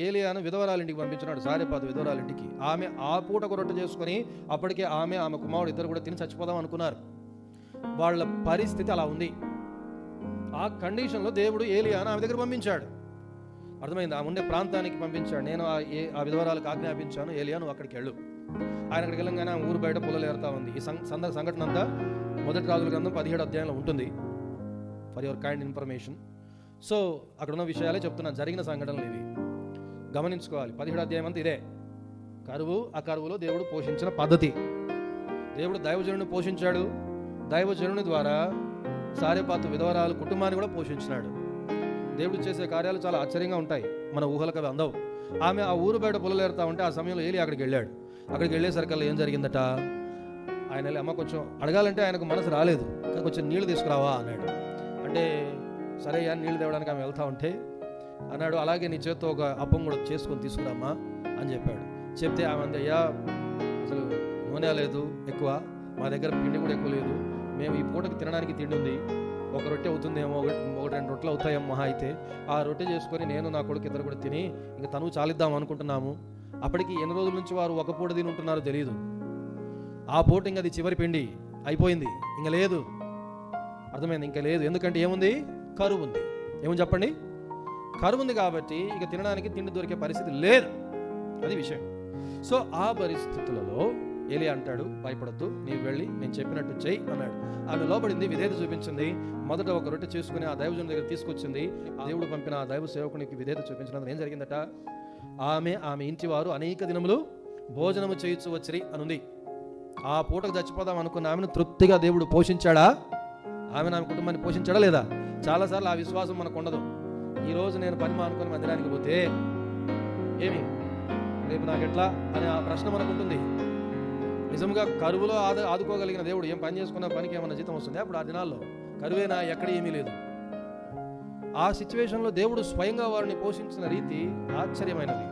ఏలియాను విధవరాలింటికి పంపించినాడు, సారెపాతు విధవరాలింటికి. ఆమె ఆ పూట ఒక రొట్టె చేసుకొని అప్పటికే ఆమె కుమారుడు ఇద్దరు కూడా తిని చచ్చిపోదాం అనుకున్నారు. వాళ్ళ పరిస్థితి అలా ఉంది. ఆ కండిషన్లో దేవుడు ఏలియాను ఆమె దగ్గర పంపించాడు. అర్థమైంది? ఆమె ఉండే ప్రాంతానికి పంపించాడు. నేను ఆ విధవరాలకు ఆజ్ఞాపించాను, ఏలియా నువ్వు అక్కడికి వెళ్ళు. ఆయన అక్కడికి వెళ్ళంగానే ఆ ఊరు బయట పొలలు ఏరుతా ఉంది. ఈ సంఘటన అంతా 1 రాజుల గ్రంథం 17 అధ్యాయంలో ఉంటుంది, for your kind information. So అక్కడ ఉన్న విషయాలే చెప్తున్నాను, జరిగిన సంఘటనలు ఇవి గమనించుకోవాలి. 17 అధ్యాయం అంతా ఇదే. కరువు అకరువులో దేవుడు పోషించిన పద్ధతి. దేవుడు దైవజనుడిని పోషించాడు. దైవజనుని ద్వారా సారెపాతు విధవరాలు కుటుంబాన్ని కూడా పోషించినాడు. దేవుడు చేసే కార్యాలు చాలా ఆశ్చర్యంగా ఉంటాయి, మన ఊహలకు అవి అందవు. ఆమె ఆ ఊరు బయట పొలలేరుతా ఉంటే ఆ సమయంలో ఏలి అక్కడికి వెళ్ళాడు. అక్కడికి వెళ్ళేసరికల్లా ఏం జరిగిందట, ఆయన వెళ్ళి అమ్మ కొంచెం అడగాలంటే ఆయనకు మనసు రాలేదు, కొంచెం నీళ్లు తీసుకురావా అన్నాడు. అంటే సరే అని నీళ్ళు తేవడానికి ఆమె వెళ్తా ఉంటే అన్నాడు, అలాగే నీ చేత్తో ఒక అప్పం కూడా చేసుకొని తీసుకురామ్మా అని చెప్పాడు. చెప్తే ఆమె అంది, అయ్యా అసలు నూనె లేదు ఎక్కువ, మా దగ్గర పిండి కూడా ఎక్కువ లేదు, మేము ఈ పూటకి తినడానికి తిండి ఉంది, ఒక రొట్టె అవుతుందేమో, ఒక 2 రొట్టెలు అవుతాయేమో మహా అయితే, ఆ రొట్టె చేసుకొని నేను నా కొడుకు ఇద్దరు కూడా తిని ఇంకా తను చాలిద్దాం అనుకుంటున్నాము. అప్పటికి ఎన్ని రోజుల నుంచి వారు ఒక పూట తిని ఉంటున్నారో తెలియదు. ఆ పూట ఇంకా అది చివరి పిండి అయిపోయింది, ఇంకా లేదు. అర్థమైంది? ఇంకా లేదు. ఎందుకంటే ఏముంది? కరువు ఉంది. ఏమని చెప్పండి? కరువు ఉంది కాబట్టి ఇక తినడానికి తిండి దొరికే పరిస్థితి లేదు. అది విషయం. సో ఆ పరిస్థితులలో ఏలియా అంటాడు, భయపడద్దు, నీవు వెళ్ళి నేను చెప్పినట్టు చెయ్యి అన్నాడు. ఆమె లోబడింది, విధేయత చూపించింది. మొదట ఒక రొట్టె చేసుకుని ఆ దైవజనుడి దగ్గర తీసుకొచ్చింది. దేవుడు పంపిన ఆ దైవ సేవకునికి విధేయత చూపించినందుకు ఏం జరిగిందట, ఆమె ఇంటి వారు అనేక దినములు భోజనము చేయొచ్చు వచ్చిరి అనుంది. ఆ పూటకు చచ్చిపోదాం అనుకున్న ఆమెను తృప్తిగా దేవుడు పోషించాడా? ఆమె కుటుంబాన్ని పోషించాడా లేదా? చాలాసార్లు ఆ విశ్వాసం మనకు ఉండదు. ఈరోజు నేను పని మానుకొని మందిరానికి పోతే ఏమి రేపు నాకు ఎట్లా అనే ఆ ప్రశ్న మనకు ఉంటుంది. నిజంగా కరువులో ఆదుకోగలిగిన దేవుడు ఏం పని చేసుకున్న పనికి ఏమన్నా జీతం వస్తుంది? అప్పుడు ఆ దినాల్లో కరువేనా, ఎక్కడ ఏమీ లేదు. ఆ సిచ్యువేషన్లో దేవుడు స్వయంగా వారిని పోషించిన రీతి ఆశ్చర్యమైనది.